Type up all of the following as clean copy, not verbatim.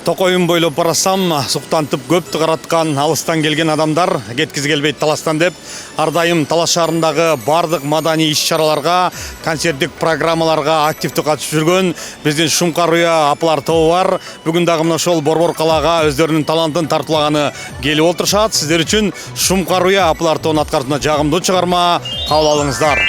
Токойун бойлоп барасам, суктантып көптү караткан алыстан келген адамдар кеткизи келбейт таластан деп, ар дайым Талас шаарындагы бардык маданий иш-чараларга, концерттик программаларга активдүү катышып жүргөн биздин Шумкар Уя апалар тобу бар. Бүгүн дагы мына ошол Борбор калаага өздөрүнүн талантын тартуулаганы келип отурушат. Сиздер үчүн Шумкар Уя апалар тобунун аткарууна жагымдуу чыгарма кабыл алыңыздар.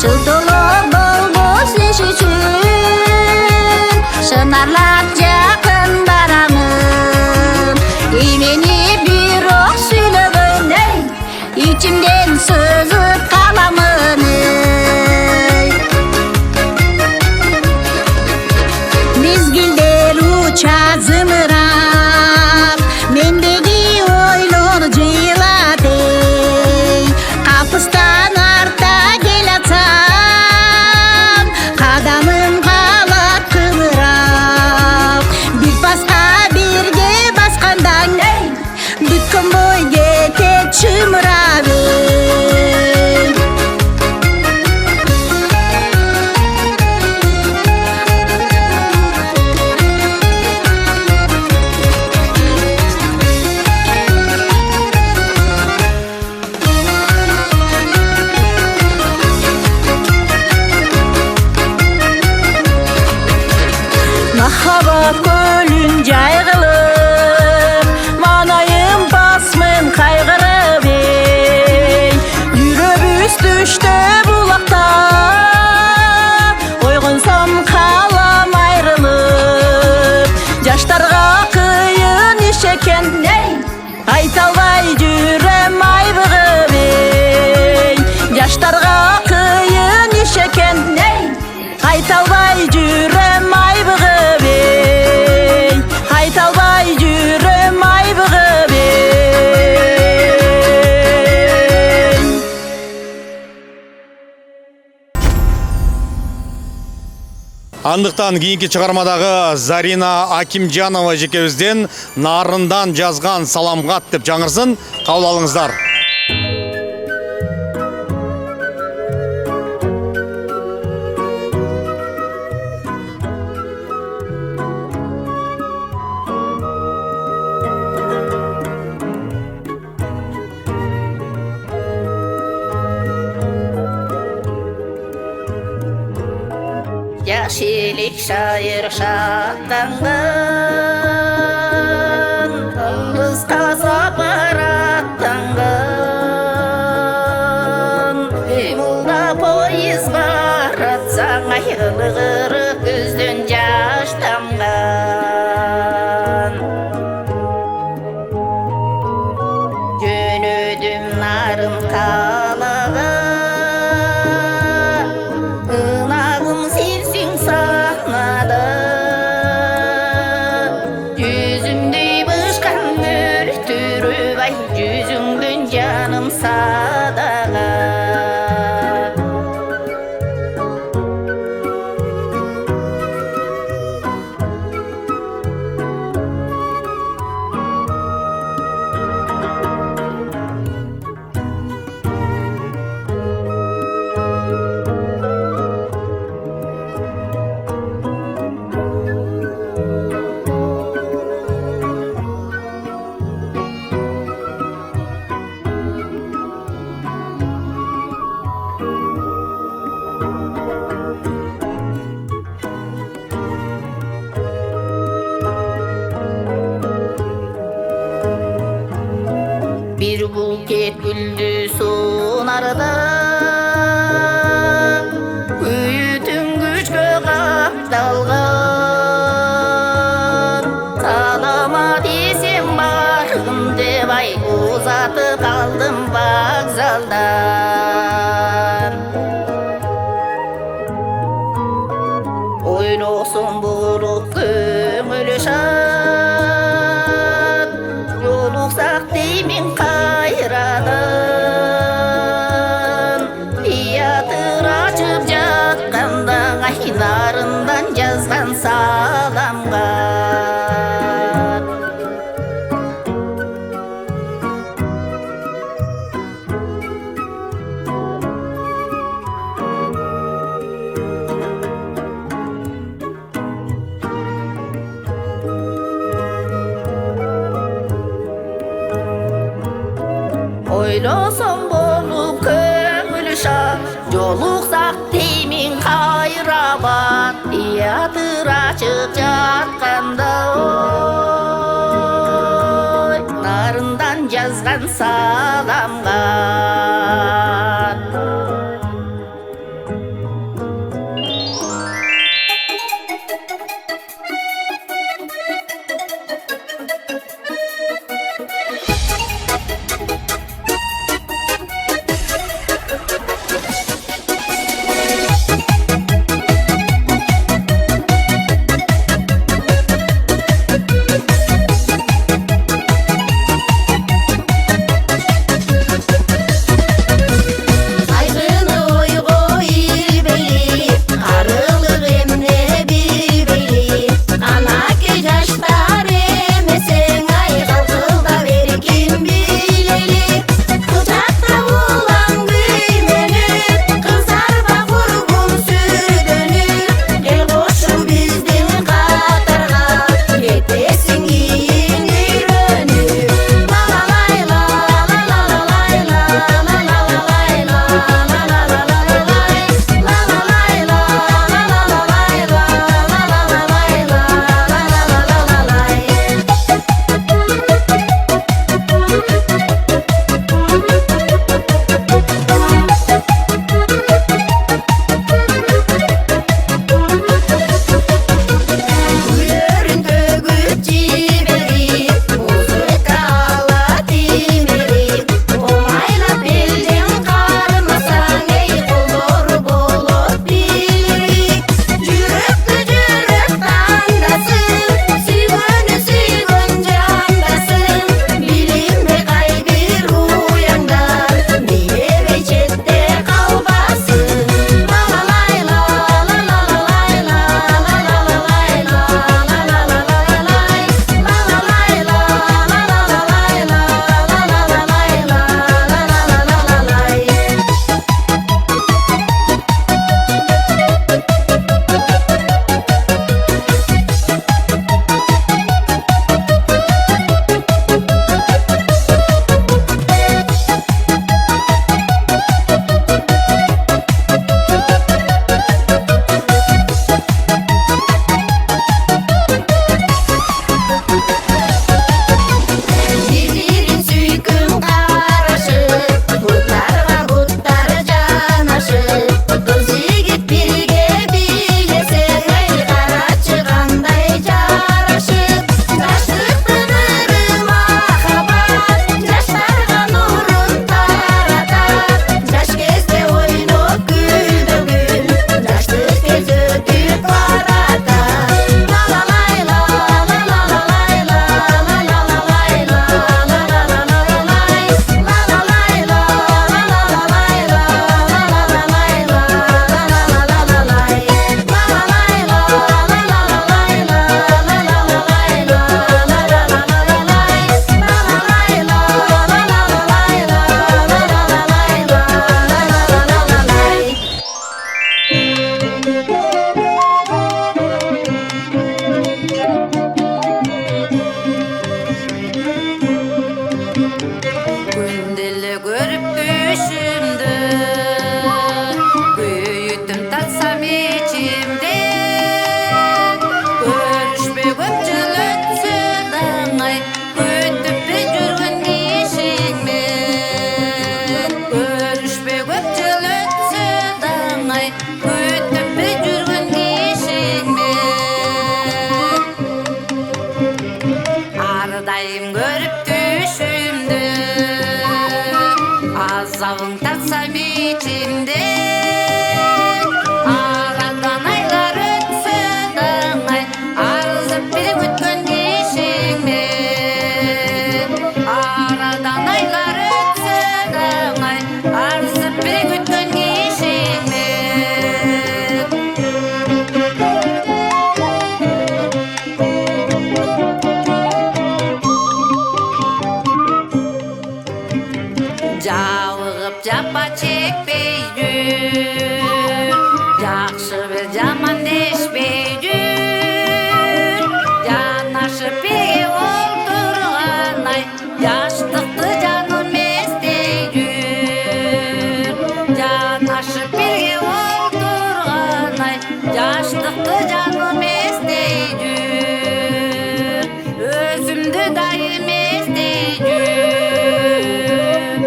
Жылтылы болбос иш үчүн шынарлап жакын барамын. Эмени бирок сүйлөгөн ичимден сөзүп каламын. Mezgilder uça zımırap, mendeki oylor cıylade. Kapıstan arta gel atam, kadamım kalat kıvırap. Bir paska birge baskandan, bütün boy getek çımırabı. Mahabat gölün caygılıp, manayım basmın kaygırıp ey. Yürübüz düştü bulakta, oygunsam kalam ayrılıp. Jaştarga kıyın iş eken, aytalbay жүрем айбыгып ey. Jaştarga kıyın iş eken, aytalbay жүрем айбыгып ey. Aytalbay жүрем айбыгып ey. Андыктан кийинки чыгармадагы Зарина Акимжанова жекебизден нарындан жазган саламгат деп жаңырсын. Кабыл алыңыздар. Yaşilik şair şattangın, Yalnız kasap arattangın. Emulda poyiz baratsan, Ayılgırı küzdün jaş damgan. Jönödüm narın kalağa, ınagım sensin sanada. Yüzümdü bışkan mürtürüp ay, yüzüngdün canım sadağa. Bir buket güldü sunarda, Kuyutun güçkö kaptalgan. Salamat esem bargım dep ay, uzatıp kaldım vokzaldan. Oynosun bulup köngülü şad, Yoluksak deymin kayradan. Tiyatır açıp jatkanda, ay narından жазган salamga. Oylosam bolup köngülü şad, Joluksak deymin kayrabat. Tiyatır açıp jatkanda, oy, narından жазган salamga. Жақшы бір жаман дешпей жүр, жанашып бірге отырған ай, жаштықты жаным естей жүр. Жанашып бірге отырған ай, жаштықты жаным естей жүр. Өзімді дайым естей жүр,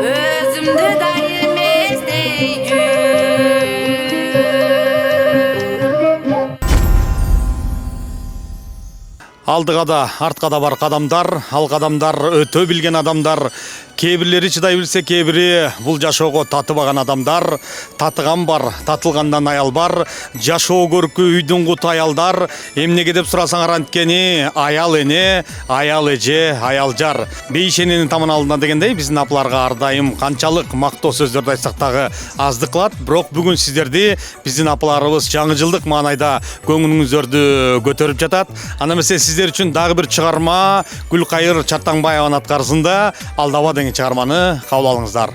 өзімді дайым естей жүр. Алдыға да, артқа да бар қадамдар, ал қадамдар өтө білген адамдар. Кейбірлері чыдай білсе, кейбірі бұл жашоого татыбаған адамдар. Татыған бар, татылғандан аял бар. Жашоо көркі үйдің құты аялдар. Эмнеге деп сұрасаңар анткени, аял эне, аял эже, аял жар. Бейшененің таман алдына дегендей, біздің апыларға ардайым қанчалық мактоо сөздерді айтсақ тағы аздық кылат. Бирок бүгін сіздерді біздің апыларыбыз жаңы жылдық маанайда көңүлүңүздөрдү көтөрүп жатат. Ана эмесе сіздер үшін дағы бір чыгарма Гүлкайыр Чартаңбаеванын аткарысында Алдаба деген чыгарманы кабыл алыңыздар.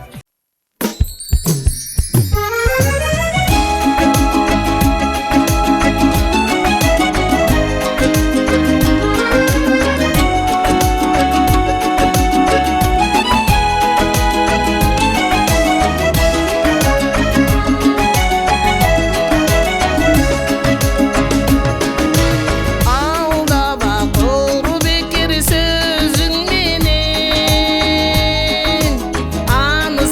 Аны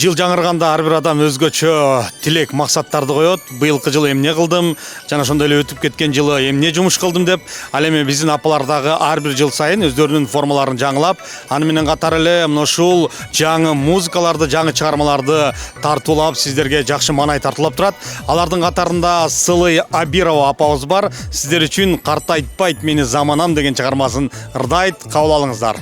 Жыл жаңырганда ар бир адам өзгөчө тилек максаттарды коет. Быйылкы жылы эмне кылдым жана ошондой эле өтүп кеткен жылы эмне жумуш кылдым деп. Ал эми биздин апалар дагы ар бир жыл сайын өздөрүнүн формаларын жаңылап, аны менен катар эле мына ушул жаңы музыкаларды, жаңы чыгармаларды тартуулап, сиздерге жакшы маанай тартуулап турат. Алардын катарында Сылый Абирова апабыз бар. Сиздер үчүн "Картайтпайт мени заманам" деген чыгармасын ырдайт, кабыл алыңыздар.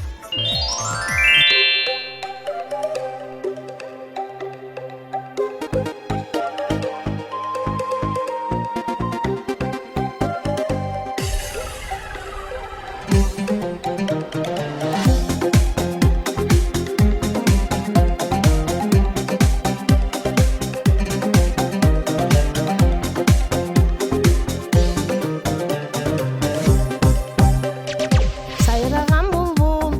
Сайраган булбул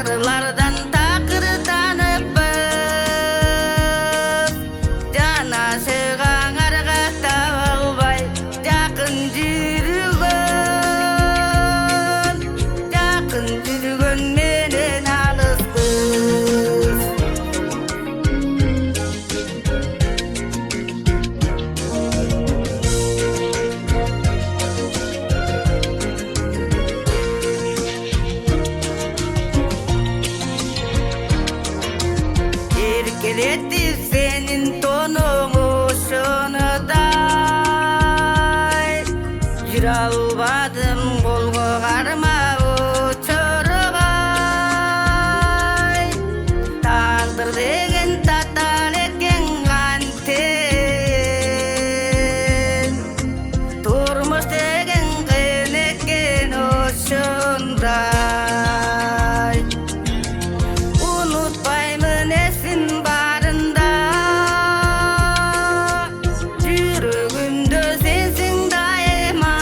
Arılardan takırdanıpız Cana sığan argata olbay Jakın жүргөн менен алыспыз Erkeletti senin tonun uşunuday Jür albadım golgo karma uçurubay Taqdir degen tatal eken kanten Turmuş degen qen eken uşunday Unutpayman esin barında Жүрөгүмдө сенсиң дайыма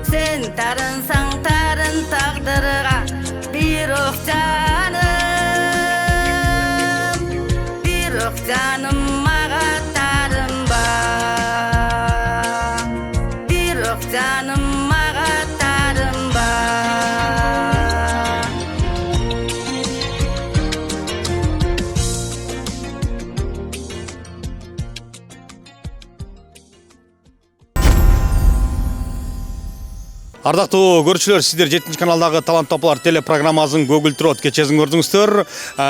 Sen тарынсаң тарын тагдырга Бирок жаным мага тарынба Бирок жаным мага тарынба Ардактуу көрүүчүлөр, сиздер 7 каналдагы Талант Топалар телепрограммасын көгүлтүрөт кечесин көрдүңүздөр.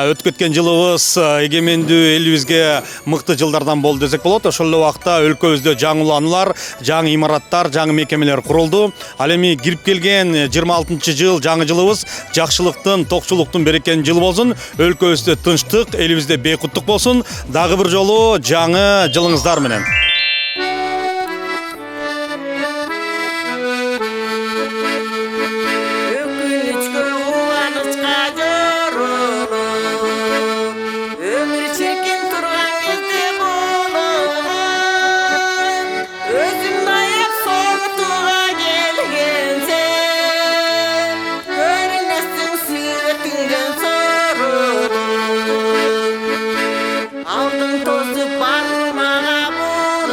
Өтүп кеткен жылыбыз эгемендүү элибизге мыкты жылдардан болду десек болот. Ошол эле убакта өлкөбүздө жаңы улануулар, жаңы имараттар, жаңы мекемелер курулду. Ал эми кирип келген 26-жыл жаңы жылыбыз жакшылыктын, токчулуктун, берекенин жылы болсун. Өлкөбүздө тынчтык, элибизде бейкуттук болсун. Дагы бир жолу жаңы жылыңыздар менен. Aldın tozu parmağa vur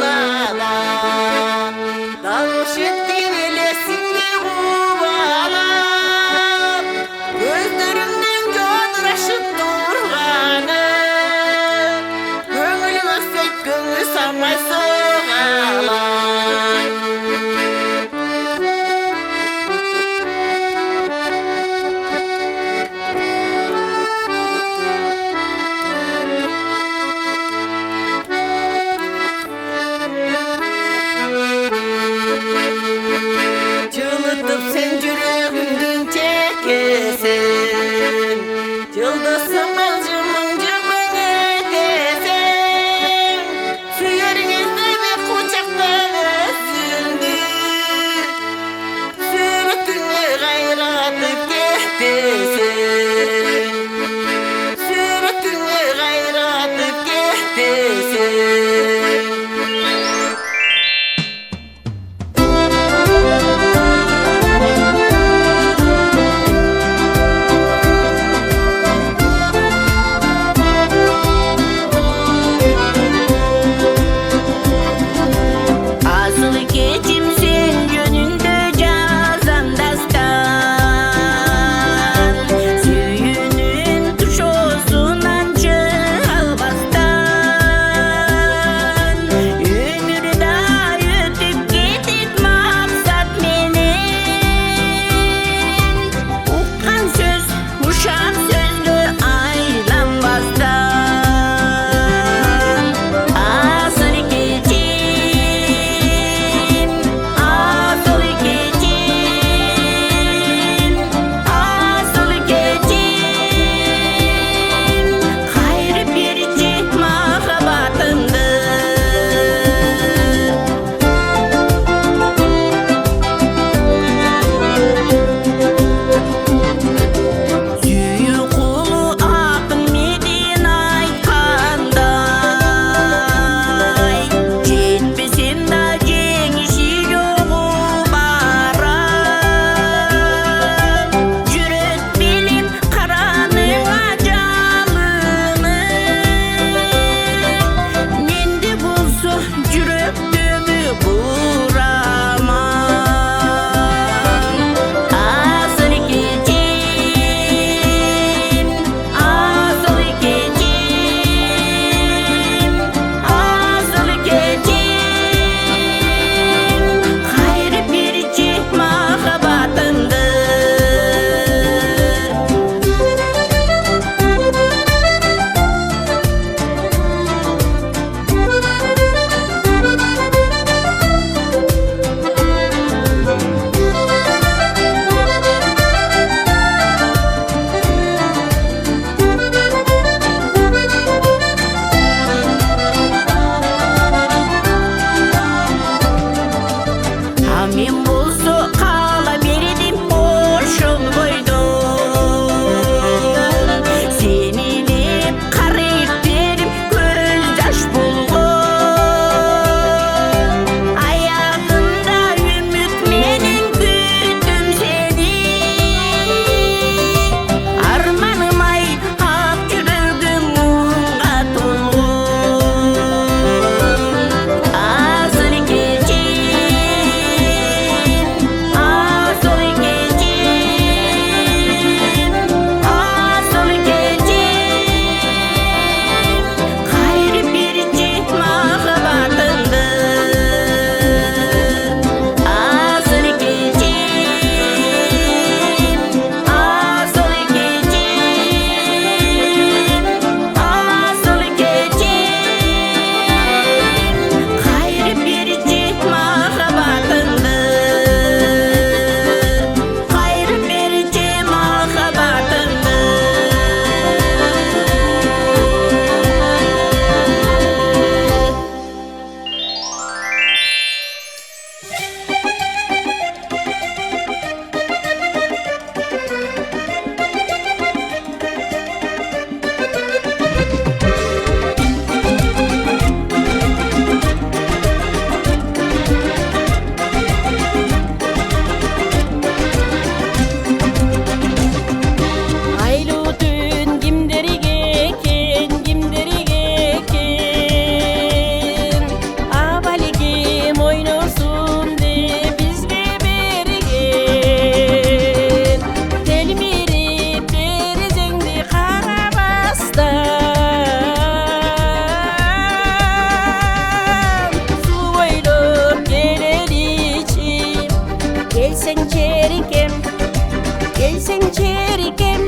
çerkem,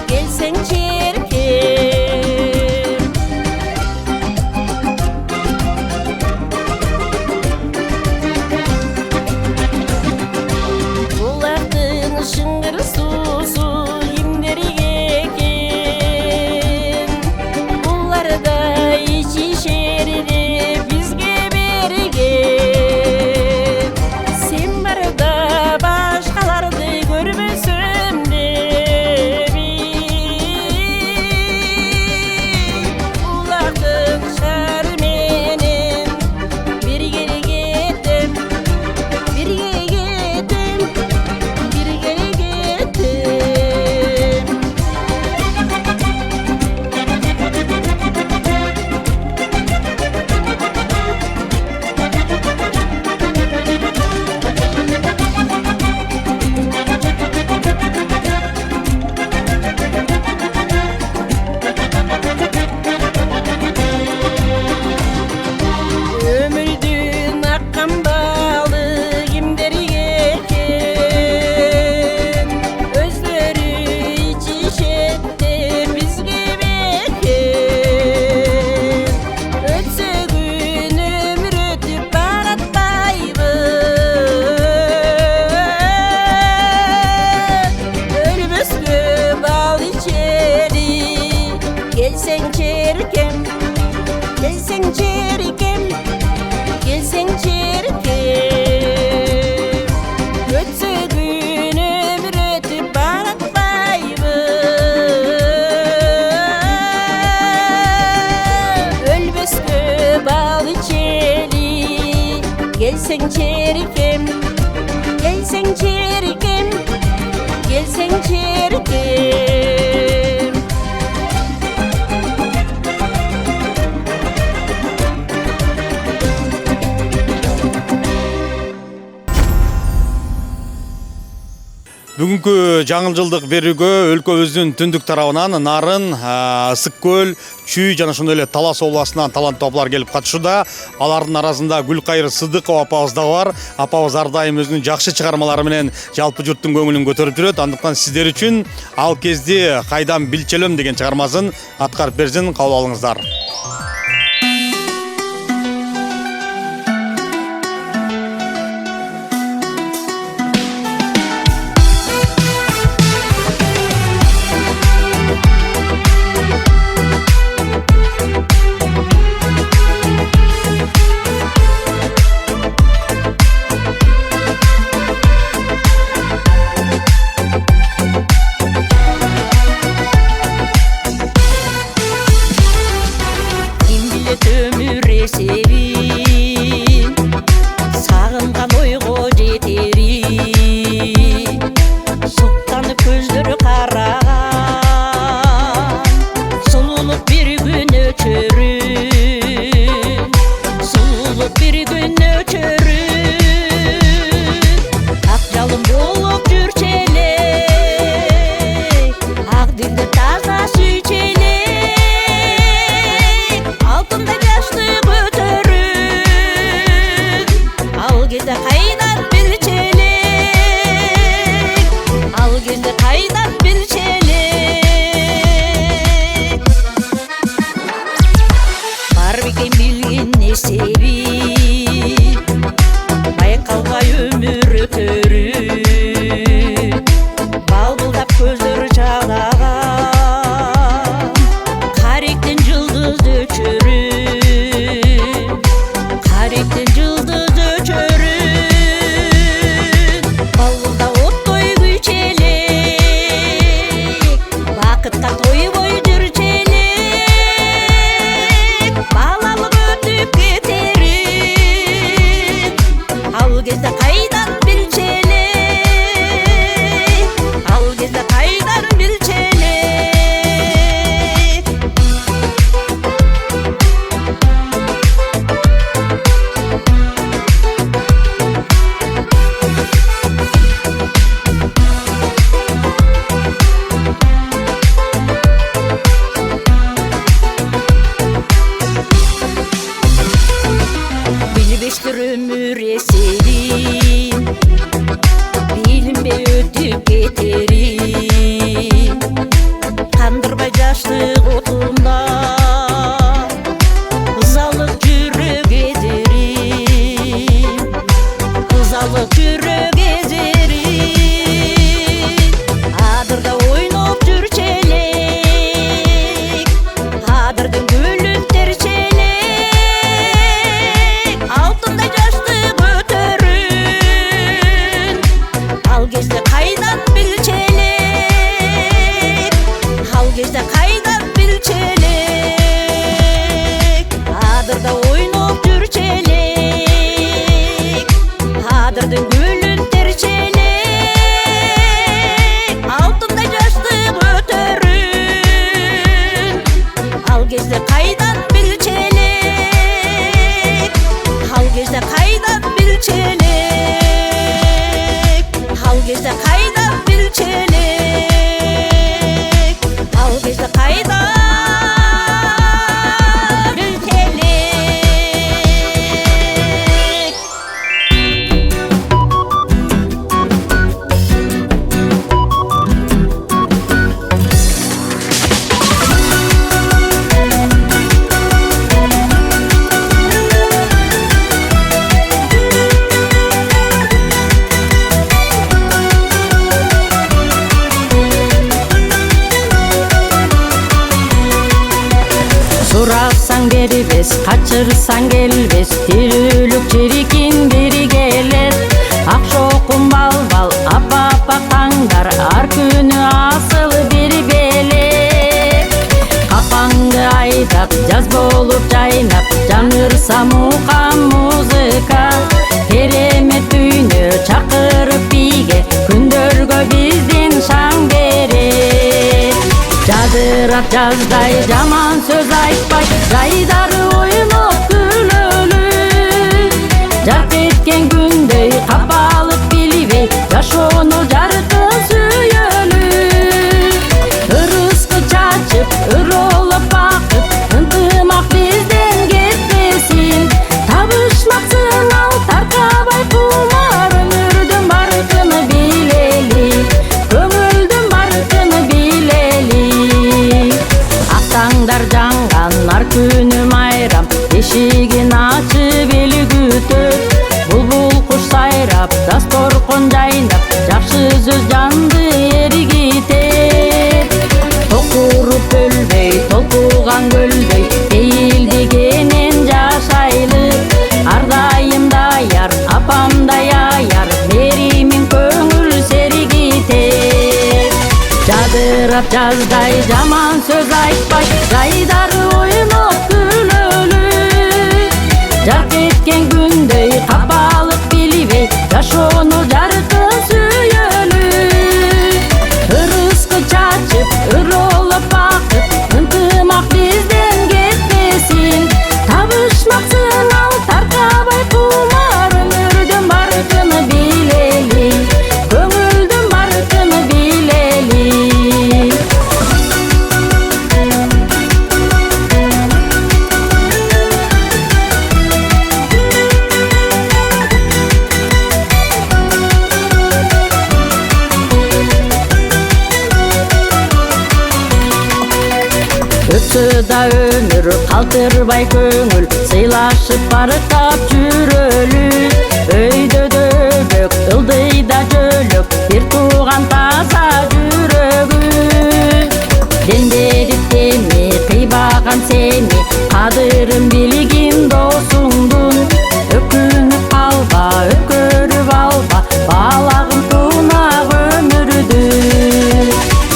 gelsen çerkem. Bulaqtın şıngır susu kimderi eken, bunlarda içişerdi bizge bergen. Sen barda başkalardı görmesem de bulaqtın şarmenen birge gittim, birge gittim, birge gittim. Ömürdün akkan balı kimderi eken, özleri içişette bizge beken. Ötse gün ömür ötüp baratmayız, ölmüskö bal içeri, gelsen çerkem, gelsen çerkem, gelsen çerkem. Ötse gün ömür ötüp baratmayız, ölmüskö bal içeri, gelsen çerkem, gelsen çerkem, gelsen çerkem. Бүгүнкү жаңыл жылдык берүүгө өлкөбүздүн түндүк тарабынан Нарын, Ысык көл, Чүй жана ошондой эле Талас областынан таланттуу апалар келип катышууда. Алардын арасында Гүлкайыр Сыдыкова апабыз да бар. Апабыз ар дайым өзүнүн жакшы чыгармалары менен жалпы журттун көңүлүн көтөрүп жүрөт. Андыктан сиздер үчүн ал кезде кайдан билчелем деген чыгармасын аткарып берсин, кабыл алыңыздар. Al gezde kaydan bilçeli. бербес, качырсаң келбес, тирүүлүк чирикин бири келет. Ак шокун бал-бал, апа-апа таңдар, ар күнү асыл бири белет. Капаңды айдап, жаз болуп жайнап, жаңырса мукам музыка. Керемет дүйнө чакырып бийге, күндөргө биздин шаң берет. Жадырап жаздай, жаман сөз айтпай, жайдары ойноп күлөлү. Жарк эткен күндөй капалып билбей, жашоону жаркын сүйөлү. Ырыскы чачып, ыролоп бакыт, ынтымак бизден кетпесин. Табышмаксын ал таркабай кумар, өмүрдүн баркын билели, көңүлдүн баркын билели. Ак таңдар жанган, ар күнү майрам, эшигин ачып эли күтөт. Булбул куш сайрап, дасторкон жайнап, жакшы сөз жанды эригитет. Токуруп өлбөй, толкуган көлдөй, эйил дегенен жашайлы. Ар дайым даяр, апамдай аяр, меримин көңүл серигитет. Жадырап жаздай, жаман сөз айтпай, жайдары ойноп күлөлү. Жарк эткен күндөй капалып билбей, жашоону жаркын сүйөлү. Ырыскы чачып, ыролоп бакыт, ынтымак бизден кетпесин. Табышмаксын ал таркабай кумар, өмүрдүн баркын билели, көңүлдүн баркын билели. Өтсө да өмүр, калтырбай көңүл, сыйлашып барктап жүрөлү. Өйдө дөбөк, ылдыйда жөлөк, бир тууган таза жүрөгү. Дем берип теми, кыйбаган сени, кадырын билгин досуңдун. Өкүнүп калба, өткөрүп алба, баалагын тунак өмүрдү.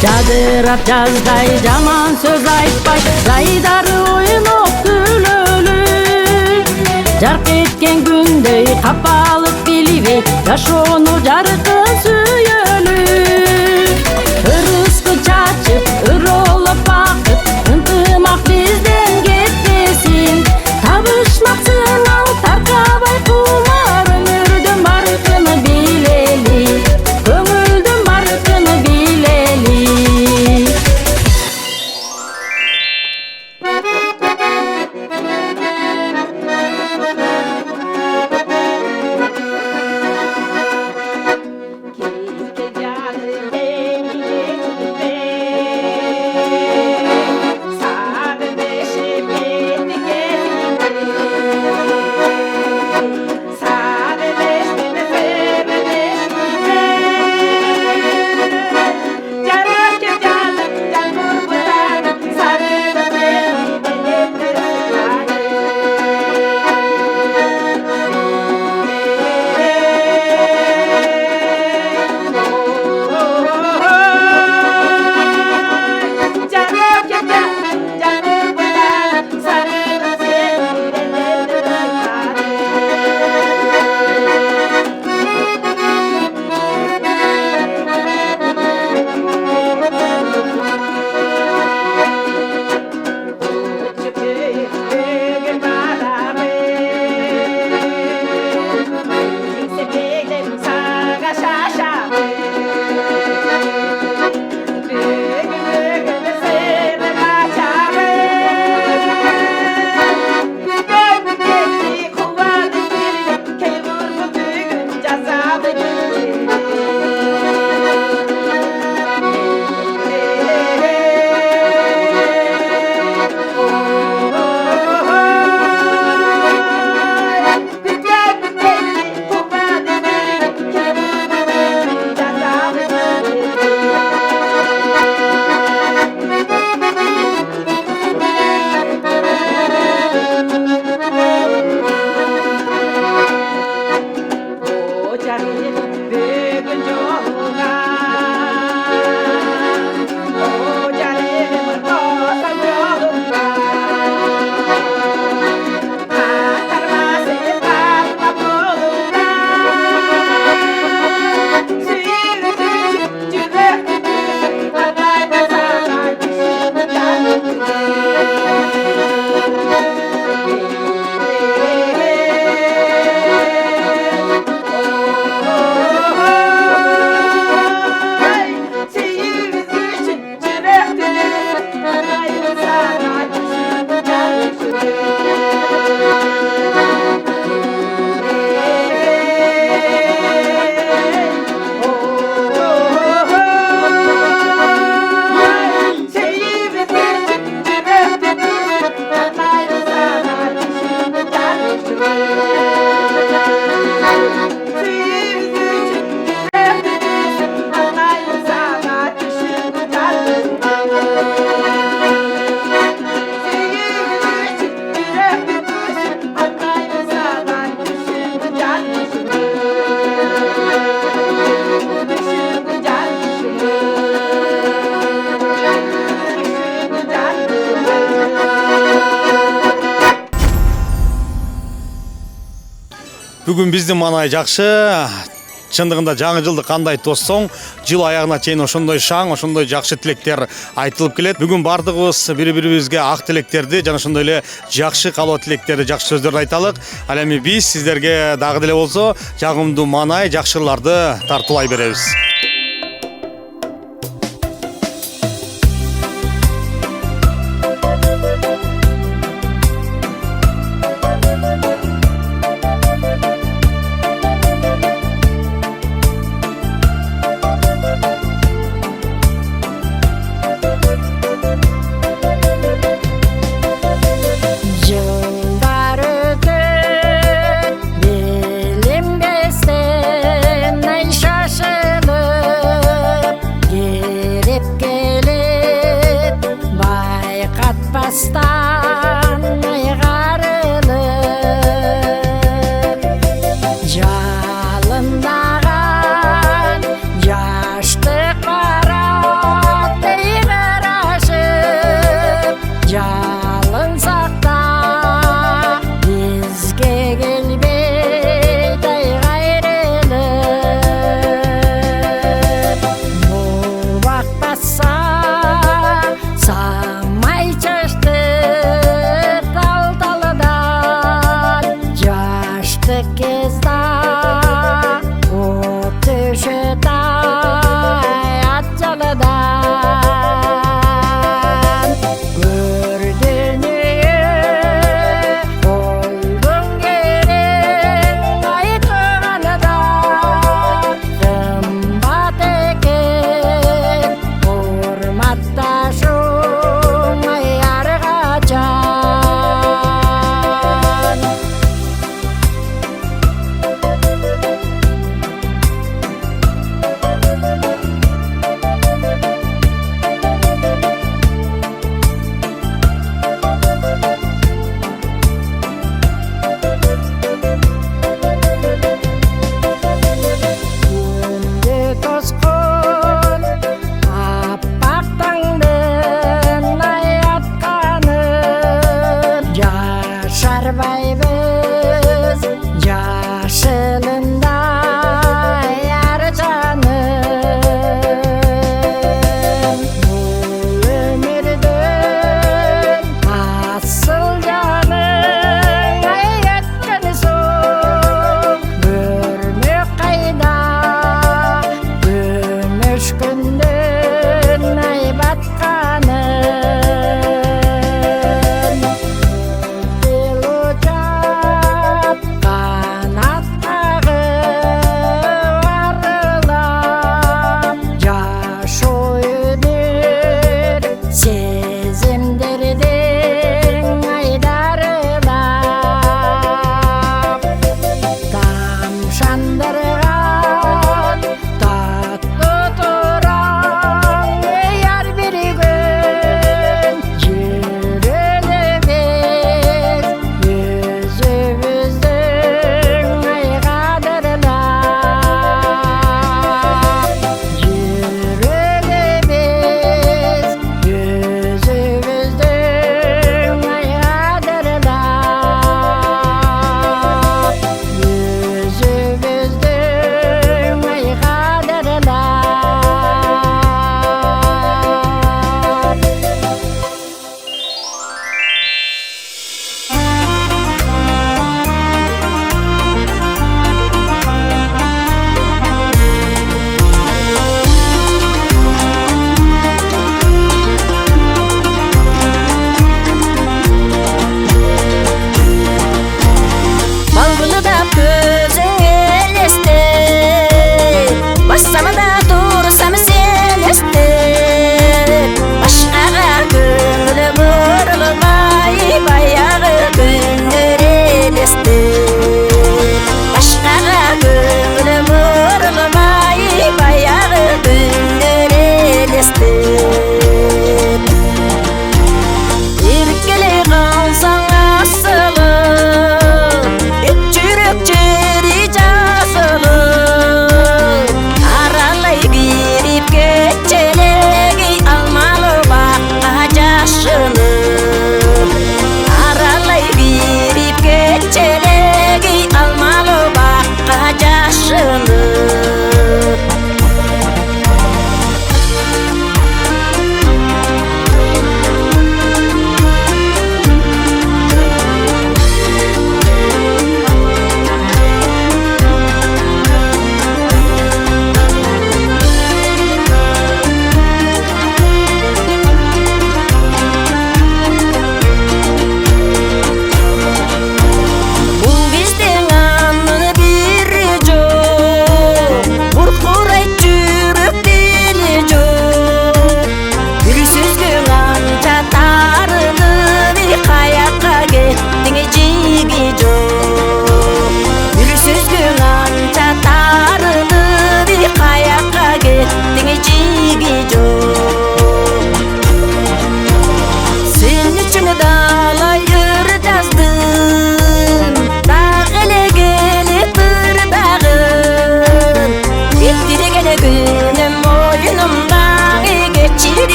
Жадырап жаздай, жаман сөз айтпай, жайдары ойноп күлөлү. Жарк эткен күндөй капалып билбей, жашоону жаркын сүйөлү. Ырыскы чачып, ыролоп бакыт, ынтымак бизден кетпесин. Табышмаксын ал таркабай кумар, өмүрдүн баркын билели, көңүлдүн баркын билели. Бүгүн биздин маанай жакшы. Чындыгында жаңы жылды кандай тоссоң, жыл аягына чейин ошондой шаң, ошондой жакшы тилектер айтылып келет. Бүгүн бардыгыбыз бири-бирибизге ак тилектерди жана ошондой эле жакшы каалоо тилектерди, жакшы сөздөрдү айталык. Ал эми биз сиздерге дагы деле болсо жагымдуу маанай, жакшыларды тартуулай беребиз. Жылдар өтөт, билинбестен ай шашылып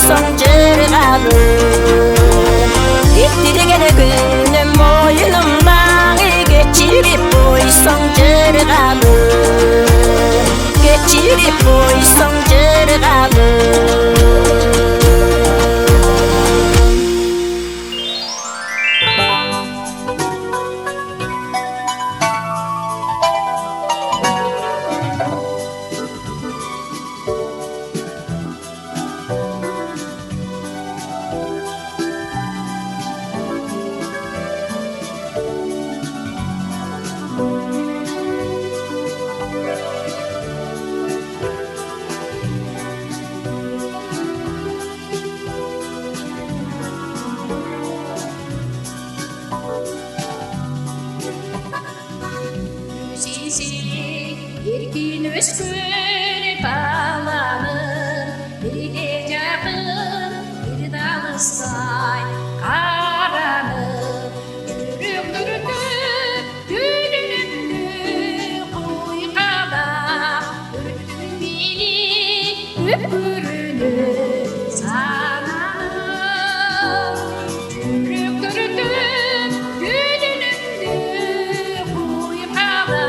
boysoň jırgalım. Ettirgene günüm moyunumdan geçirip boysoň jırgalım. Geçirip boysoň jırgalım. Erkin öskür bağlanır, biri de yakın, biri de alışsay karanır. Dürüm kuykada, ürktün beni öpürünü sananır. Dürüm kuykada,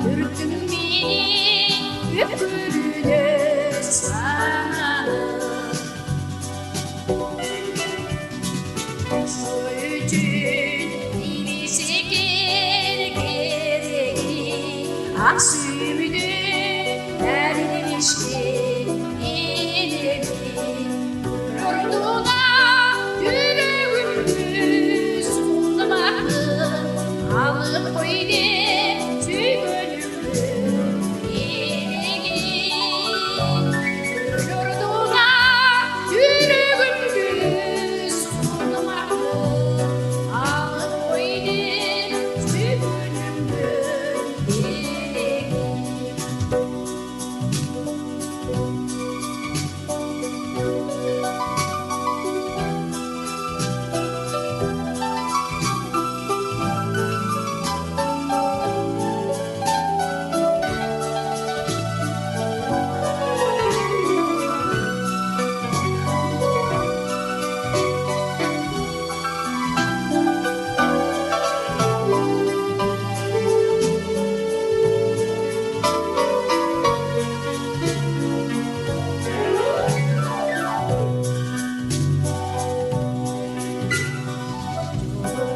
ürktün beni öpürünü sananır. Aksümünü derlemişti elimi. Yorduğuna yüreğimi sunmaktın. Alıp koydu tüyönümü elini. Yorduğuna yüreğimi sunmaktın. Alıp koydu tüyönümü elini.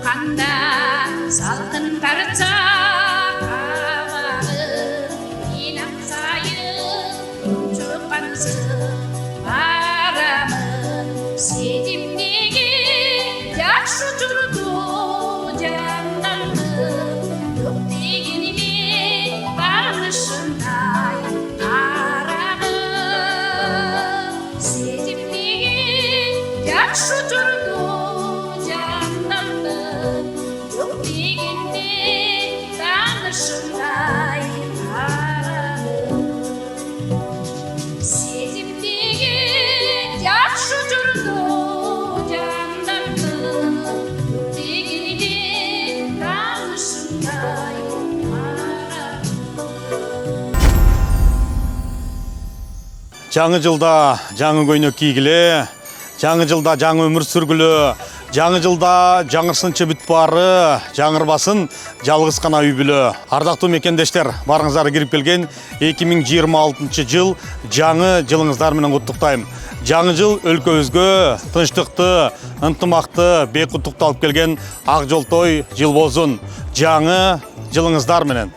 Kanda salkın tartsa havalı, inak sayın çopansın paramın. Sedimdeki yakşı durdu canlarım, yok degenimi bağışınday aramın. Sedimdeki yakşı durdu canlarım, yok degende tanışınday aramın. Sedimdeki yakşı durdu canlarım, yok degende tanışınday aramın. Жаңы жылда жаңы көйнөк кийгиле, жаңы жылда жаңы өмүр сүргүлө, жаңы жылда жаңырсынчы бүт бары, жаңырбасын жалгыз гана үй бүлө. Ардактуу мекендештер, барыңыздар кирип келген 2026 жыл жаңы жылыңыздар менен куттуктайм. Жаңы жыл өлкөбүзгө тынчтыкты, ынтымакты, бейкуттукту алып келген ак жолтой жыл болсун. Жаңы жылыңыздар менен.